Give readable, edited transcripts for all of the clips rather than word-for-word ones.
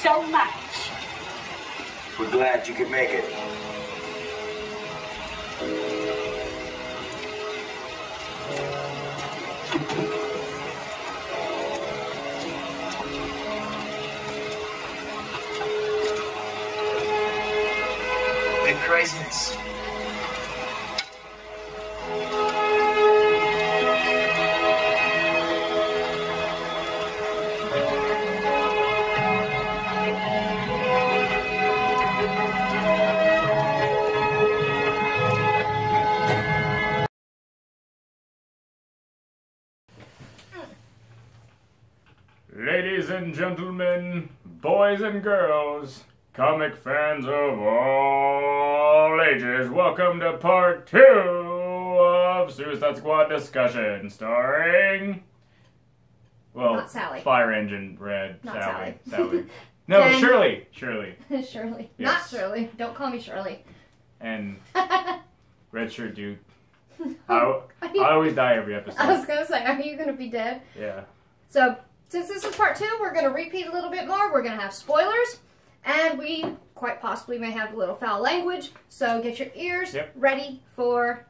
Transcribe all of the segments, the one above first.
So much. We're glad you could make it. Big craziness. Ladies and gentlemen, boys and girls, comic fans of all ages, welcome to part 2 of Suicide Squad discussion, starring, well, not Sally. Fire Engine Red, not Sally. No, and Shirley. Shirley. Yes. Not Shirley. Don't call me Shirley. And Red Shirt Dude. I always die every episode. I was going to say, are you going to be dead? Yeah. So, since this is part 2, we're going to repeat a little bit more. We're going to have spoilers, and we quite possibly may have a little foul language. So get your ears ready for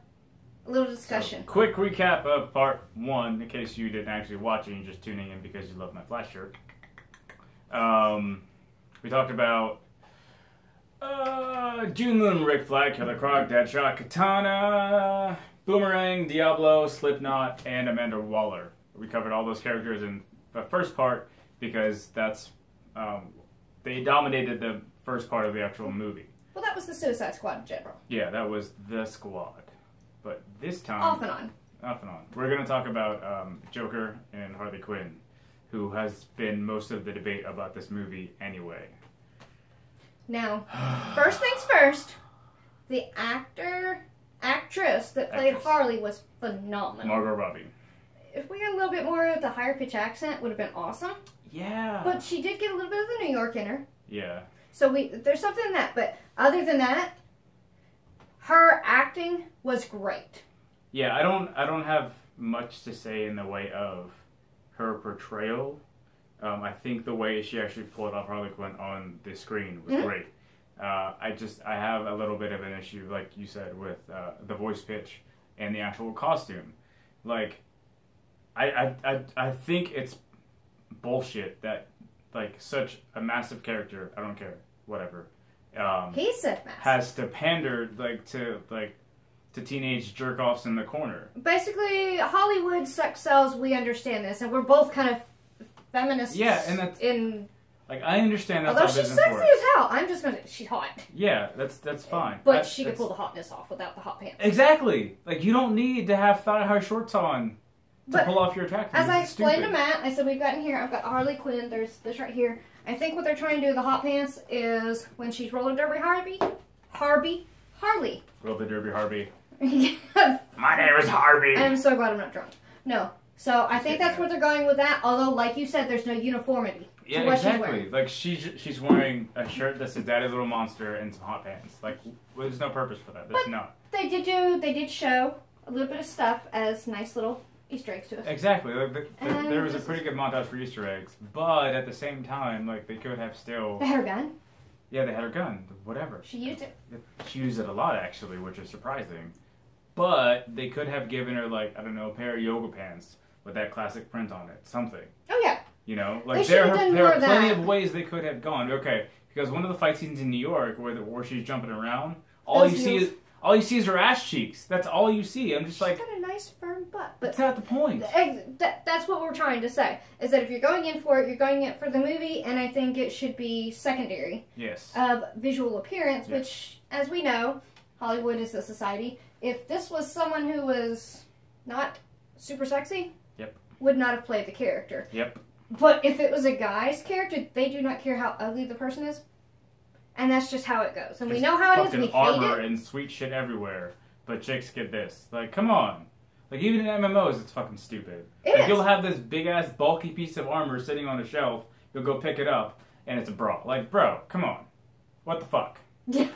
a little discussion. So, quick recap of part 1, in case you didn't actually watch it and you're just tuning in because you love my Flash shirt. We talked about June Moon, Rick Flag, Killer Croc, Deadshot, Katana, Boomerang, Diablo, Slipknot, and Amanda Waller. We covered all those characters in the first part because that's they dominated the first part of the actual movie. Well, that was the Suicide Squad in general. Yeah, that was the squad. But this time, off and on, we're going to talk about Joker and Harley Quinn, who has been most of the debate about this movie anyway. Now, first things first, the actress that played Harley was phenomenal. Margot Robbie. If we had a little bit more of the higher pitch accent, would have been awesome. Yeah. But she did get a little bit of the New York in her. Yeah. So there's something in that. But other than that, her acting was great. Yeah, I don't have much to say in the way of her portrayal. I think the way she actually pulled off Harley Quinn on the screen was great. I have a little bit of an issue, like you said, with the voice pitch and the actual costume. Like, I think it's bullshit that, like, such a massive character, I don't care, whatever, he said massive, has to pander, to teenage jerk-offs in the corner. Basically, Hollywood sex sells, we understand this, and we're both kind of feminists. Yeah, and that's... Like, I understand that's although how business she's sexy works. as hell, I'm just gonna... She's hot. Yeah, that's fine. But she could pull the hotness off without the hot pants. Exactly! Like, you don't need to have thigh-high shorts on to pull off your attractiveness. As I explained to Matt, I said we've got in here, I've got Harley Quinn, there's this right here. I think what they're trying to do with the hot pants is when she's roller derby Harley. Roller derby Harvey. Yeah. My name is Harvey. I'm so glad I'm not drunk. No. So I think that's where they're going with that, although, like you said, there's no uniformity to what she's wearing. Like, she's wearing a shirt that says Daddy's Little Monster and some hot pants. Like, there's no purpose for that. There's not. They did show a little bit of stuff as nice little Easter eggs to us. Exactly. Like, there was a pretty good montage for Easter eggs, but at the same time, like, they could have still... They had her gun. Yeah, they had her gun. Whatever. She used it. She used it a lot, actually, which is surprising. But they could have given her, like, I don't know, a pair of yoga pants with that classic print on it. Something. Oh, yeah. You know? Like, there are plenty of ways they could have gone. Okay, because one of the fight scenes in New York where she's jumping around, all you see is her ass cheeks. That's all you see. I'm just like... She's got a nice firm butt. But that's not the point. That's what we're trying to say. Is that if you're going in for it, you're going in for the movie, and I think it should be secondary. Yes. Of visual appearance, yes. Which, as we know, Hollywood is a society. If this was someone who was not super sexy, Yep. would not have played the character. Yep. But if it was a guy's character, they do not care how ugly the person is. And that's just how it goes. And we know how it is. We hate armor it. and sweet shit everywhere. But chicks get this. Like, come on. Like, even in MMOs, it's fucking stupid. It is. You'll have this big-ass, bulky piece of armor sitting on a shelf. You'll go pick it up, and it's a bra. Like, bro, come on. What the fuck? Yeah.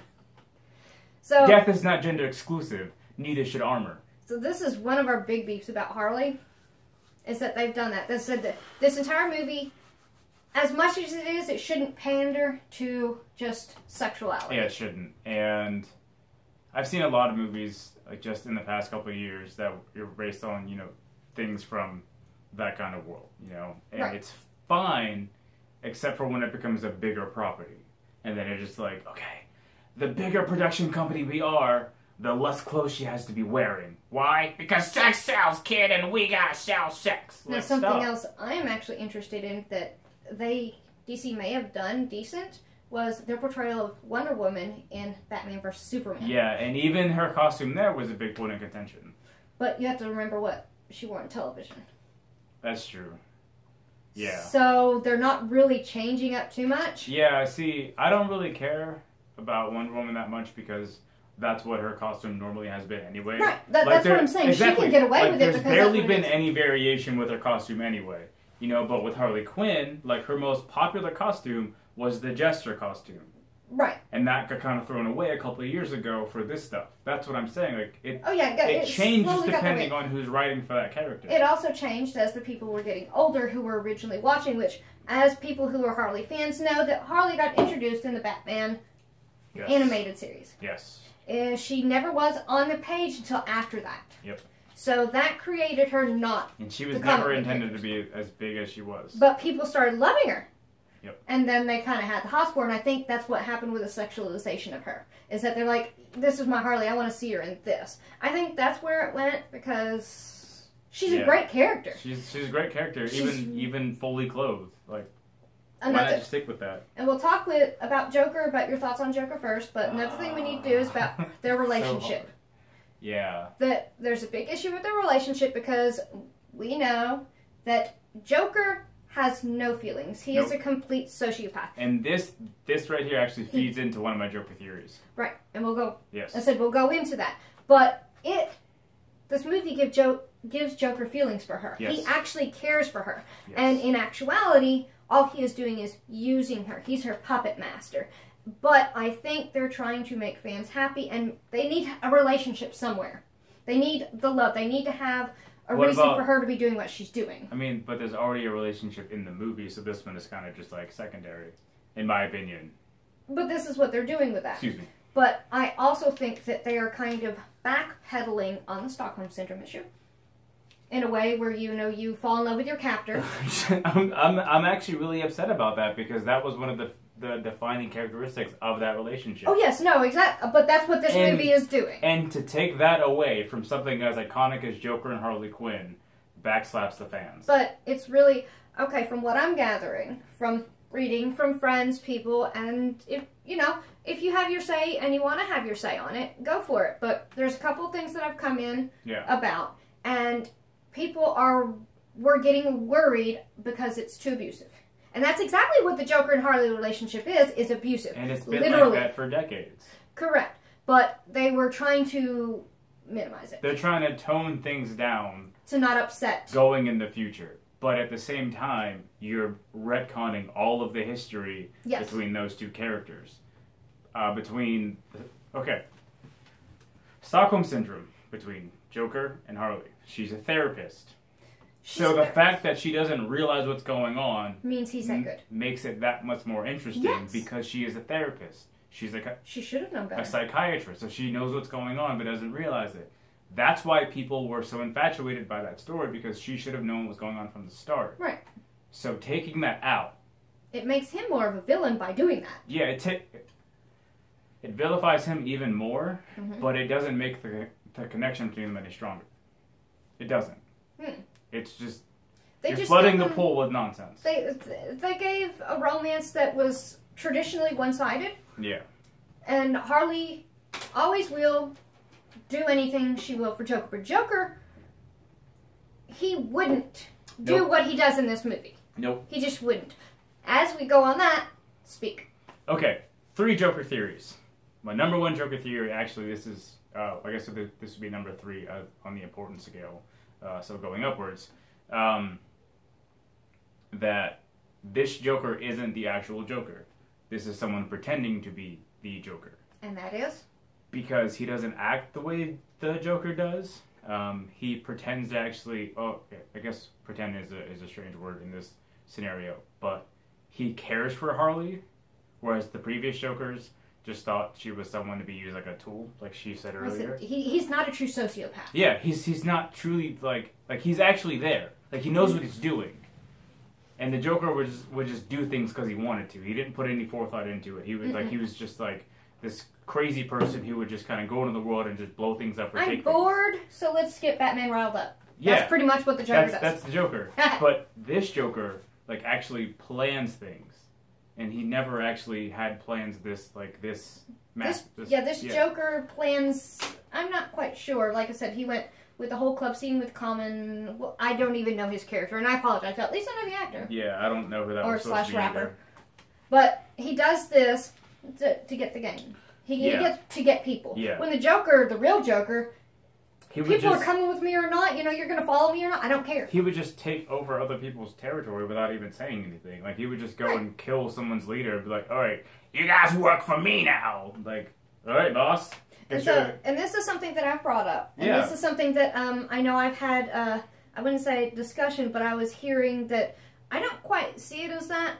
So Death is not gender exclusive. Neither should armor. So this is one of our big beefs about Harley, is that they've done that. They said that this entire movie, as much as it is, it shouldn't pander to just sexuality. Yeah, it shouldn't. And I've seen a lot of movies, like, just in the past couple of years that are based on, you know, things from that kind of world, you know? And right. It's fine, except for when it becomes a bigger property. And then it's just like, okay, the bigger production company we are, the less clothes she has to be wearing. Why? Because sex sells, kid, and we gotta sell sex. Now, something else I am actually interested in that DC may have done decent was their portrayal of Wonder Woman in Batman vs. Superman. Yeah, and even her costume there was a big point of contention. But you have to remember what she wore on television. That's true. Yeah. So they're not really changing up too much. Yeah, see, I don't really care about Wonder Woman that much because that's what her costume normally has been anyway. Right, that's what I'm saying. Exactly. She can get away with it there's because barely been any variation with her costume anyway. You know, but with Harley Quinn, like, her most popular costume was the Jester costume. Right. And that got kind of thrown away a couple of years ago for this stuff. That's what I'm saying. Like, it changes depending on who's writing for that character. It also changed as the people were getting older who were originally watching, which, as people who are Harley fans know, that Harley got introduced in the Batman animated series. Yes. She never was on the page until after that. Yep. So that created her not. And she was never intended to be as big as she was. But people started loving her. Yep. And then they kind of had the hots for her, and I think that's what happened with the sexualization of her. Is that they're like, this is my Harley, I want to see her in this. I think that's where it went, because she's a great character. She's a great character, even fully clothed. Like, why not just stick with that? And we'll talk about Joker, about your thoughts on Joker first, but another thing we need to do is about their relationship. Yeah. That there's a big issue with their relationship because we know that Joker has no feelings. He is a complete sociopath. And this right here actually feeds into one of my Joker theories. Right, and we'll go. Yes. I said we'll go into that, but this movie gives Joker feelings for her. Yes. He actually cares for her, yes. And in actuality, all he is doing is using her. He's her puppet master. But I think they're trying to make fans happy, and they need a relationship somewhere. They need the love. They need to have a reason for her to be doing what she's doing. I mean, but there's already a relationship in the movie, so this one is kind of just like secondary, in my opinion. But this is what they're doing with that. Excuse me. But I also think that they are kind of backpedaling on the Stockholm Syndrome issue. In a way where, you fall in love with your captor. I'm actually really upset about that because that was one of the defining characteristics of that relationship. Oh yes, no, exactly. But that's what this movie is doing. And to take that away from something as iconic as Joker and Harley Quinn backslaps the fans. But it's really, okay, from what I'm gathering, from reading from friends, people, and if you have your say and you want to have your say on it, go for it. But there's a couple things that have come in about, and people were getting worried because it's too abusive. And that's exactly what the Joker and Harley relationship is abusive. And it's been like that for decades. Correct. But they were trying to minimize it. They're trying to tone things down. To not upset. Going in the future. But at the same time, you're retconning all of the history between those two characters. Stockholm Syndrome between Joker and Harley. She's a therapist. So the fact that she doesn't realize what's going on means he's that good. Makes it that much more interesting because she is a therapist. She should have known better. A psychiatrist, so she knows what's going on but doesn't realize it. That's why people were so infatuated by that story, because she should have known what was going on from the start. Right. So taking that out, it makes him more of a villain by doing that. Yeah, it vilifies him even more, but it doesn't make the connection between them any stronger. It doesn't. It's just you're flooding the pool with nonsense. They gave a romance that was traditionally one-sided. Yeah. And Harley always will do anything she will for Joker. But Joker he wouldn't do Nope. what he does in this movie. Nope. He just wouldn't. As we go on that, speak. Okay, 3 Joker theories. My number 1 Joker theory, actually, this is, I guess this would be number 3 on the importance scale, so going upwards, that this Joker isn't the actual Joker. This is someone pretending to be the Joker. And that is? Because he doesn't act the way the Joker does. He pretends to actually, I guess pretend is a strange word in this scenario, but he cares for Harley, whereas the previous Jokers just thought she was someone to be used like a tool, like she said earlier. He's not a true sociopath. Yeah, he's not truly, like he's actually there. Like, he knows what he's doing. And the Joker would just do things because he wanted to. He didn't put any forethought into it. He was he was just like this crazy person who would just kind of go into the world and just blow things up. Or I'm bored, so let's get Batman riled up. That's pretty much what the Joker does. That's the Joker. But this Joker, like, actually plans things, and he never actually had plans this Joker plans. I'm not quite sure. Like I said, he went with the whole club scene with Common. Well, I don't even know his character, and I apologize. At least I know the actor. Yeah, I don't know who that or was supposed to be rapper. either. But he does this to get the game. He gets to get people. Yeah. When the Joker, the real Joker, people are coming with me or not, you're going to follow me or not, I don't care. He would just take over other people's territory without even saying anything. Like, he would just go and kill someone's leader and be like, alright, you guys work for me now. Like, alright, boss. And this is something that I've brought up. And this is something that I know I've had, I wouldn't say discussion, but I was hearing that I don't quite see it as that.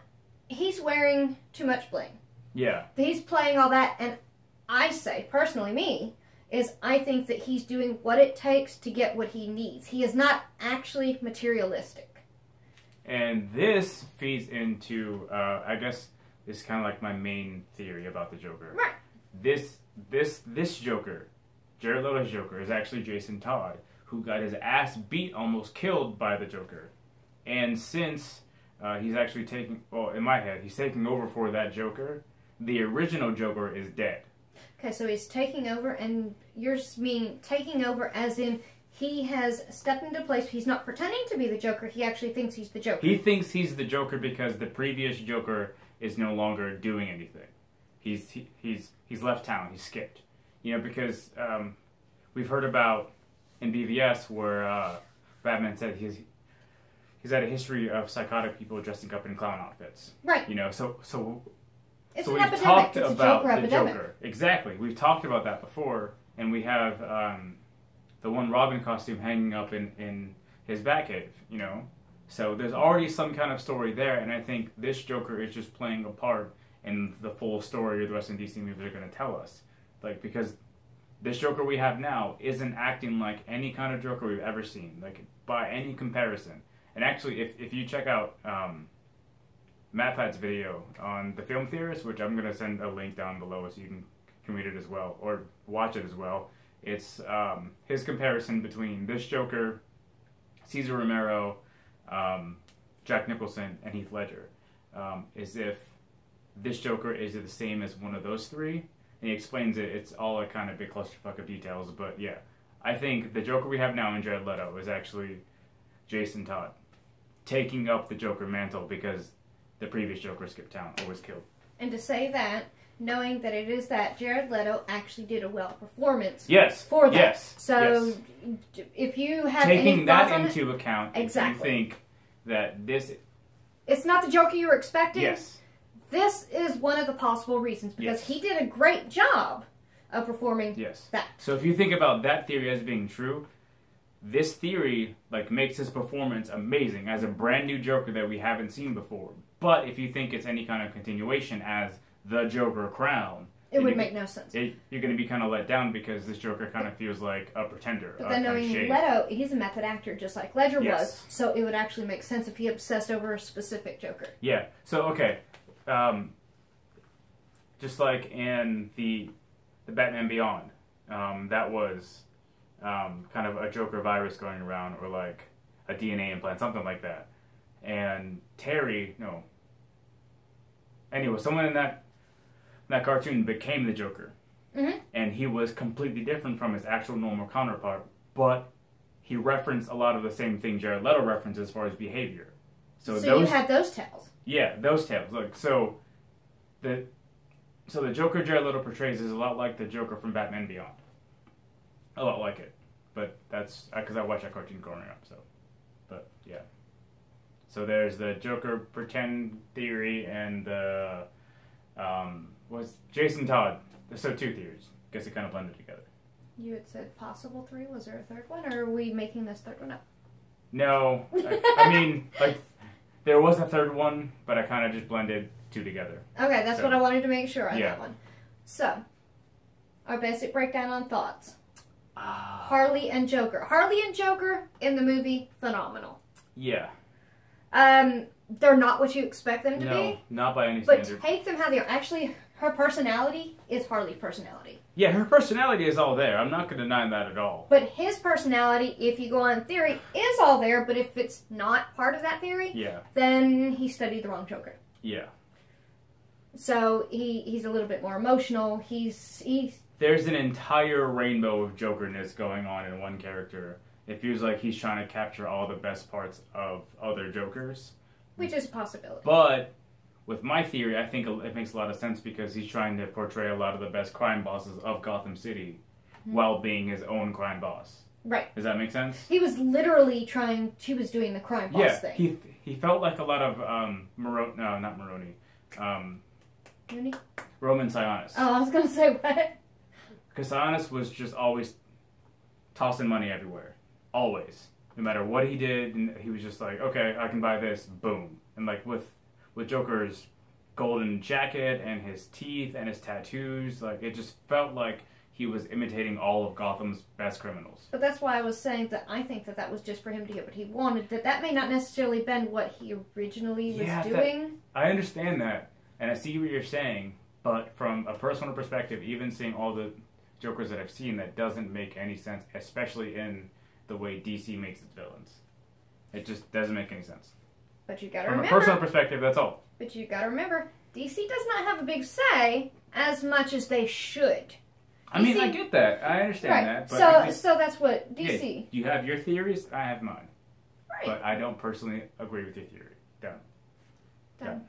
He's wearing too much bling. Yeah. He's playing all that, and I say, personally, I think that he's doing what it takes to get what he needs. He is not actually materialistic. And this feeds into, I guess, this is kind of like my main theory about the Joker. Right. This Joker, Jared Leto's Joker, is actually Jason Todd, who got his ass beat, almost killed by the Joker. And since he's actually in my head, he's taking over for that Joker, the original Joker is dead. Okay, so he's taking over, and you're meaning taking over as in he has stepped into place. He's not pretending to be the Joker. He actually thinks he's the Joker. He thinks he's the Joker because the previous Joker is no longer doing anything. He's left town. He's skipped. Because we've heard about in BVS where Batman said he's had a history of psychotic people dressing up in clown outfits. Right. So an we've epidemic. talked It's about a the Joker. Exactly. We've talked about that before, and we have the one Robin costume hanging up in his Batcave. So there's already some kind of story there, and I think this Joker is just playing a part in the full story the rest of DC movies are going to tell us. Because this Joker we have now isn't acting like any kind of Joker we've ever seen, like by any comparison. And actually, if you check out MatPat's video on the Film Theorist, which I'm going to send a link down below so you can read it as well, or watch it as well, it's his comparison between this Joker, Cesar Romero, Jack Nicholson, and Heath Ledger. As if this Joker is the same as one of those three. And he explains it. It's all a kind of big clusterfuck of details. But yeah, I think the Joker we have now in Jared Leto is actually Jason Todd taking up the Joker mantle because the previous Joker skipped town or was killed. And to say that, knowing that it is that Jared Leto actually did a well performance. Yes. For that. Yes. So if you have taking that into account, exactly. If you think that this, it's not the Joker you were expecting. Yes. This is one of the possible reasons because he did a great job of performing that. So if you think about that theory as being true, this theory makes his performance amazing as a brand new Joker that we haven't seen before. But if you think it's any kind of continuation as the Joker crown, it would make no sense. You're going to be kind of let down because this Joker kind of feels like a pretender. But then knowing Leto, he's a method actor just like Ledger was, so it would actually make sense if he obsessed over a specific Joker. Yeah. So okay. Just like in the Batman Beyond, that was kind of a Joker virus going around, or like a DNA implant, something like that. And anyway, someone in that cartoon became the Joker, and he was completely different from his actual normal counterpart. But he referenced a lot of the same thing Jared Leto referenced as far as behavior. So you had those tales. Yeah, those tales. Look, so the Joker Jared Leto portrays is a lot like the Joker from Batman Beyond. A lot like it, but that's because I watched that cartoon growing up. So, but yeah. So there's the Joker pretend theory and the was Jason Todd. So 2 theories. Guess it kind of blended together. You had said possible 3. Was there a third one, or are we making this third one up? No, I mean, like, there was a third one, but I kind of just blended 2 together. Okay, that's what I wanted to make sure on yeah. that one. So, our basic breakdown on thoughts. Harley and Joker. Harley and Joker in the movie, phenomenal. Yeah. They're not what you expect them to be. No, not by any but standard. But take them how they are. Actually, her personality is Harley's personality. Yeah, her personality is all there. I'm not going to deny that at all. But his personality, if you go on theory, is all there. But if it's not part of that theory, yeah, then he studied the wrong Joker. Yeah. So he's a little bit more emotional. There's an entire rainbow of Jokerness going on in one character. It feels like he's trying to capture all the best parts of other Jokers. Which is a possibility. But with my theory, I think it makes a lot of sense because he's trying to portray a lot of the best crime bosses of Gotham City while being his own crime boss. Right. Does that make sense? He was literally she was doing the crime boss thing. Yeah, he felt like a lot of, not Maroni. Roman Sionis. Oh, I was going to say what? Because Sionis was just always tossing money everywhere. Always. No matter what he did, and he was just like, okay, I can buy this, boom. And like with Joker's golden jacket and his teeth and his tattoos, like it just felt like he was imitating all of Gotham's best criminals. But that's why I was saying that I think that was just for him to get what he wanted. That may not necessarily been what he originally was doing. I understand that, and I see what you're saying, but from a personal perspective, even seeing all the Jokers that I've seen, that doesn't make any sense, especially in the way DC makes its villains. It just doesn't make any sense. But you gotta remember... From a personal perspective, that's all. But you gotta remember, DC does not have a big say as much as they should. I mean, I get that. I understand that. But so that's what DC... Yeah, you have your theories, I have mine. Right. But I don't personally agree with your theory. Done.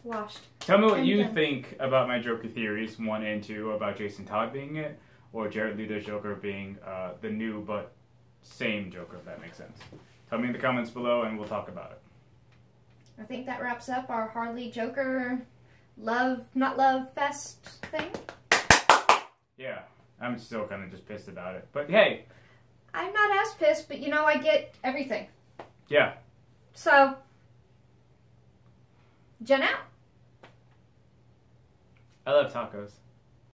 Washed. Tell me what you think about my Joker theories, 1 and 2, about Jason Todd being it, or Jared Leto's Joker being the new but same Joker, if that makes sense. Tell me in the comments below and we'll talk about it. I think that wraps up our Harley Joker not love fest thing. Yeah, I'm still kind of just pissed about it. But hey. I'm not as pissed, but I get everything. Yeah. So, Jen out. I love tacos.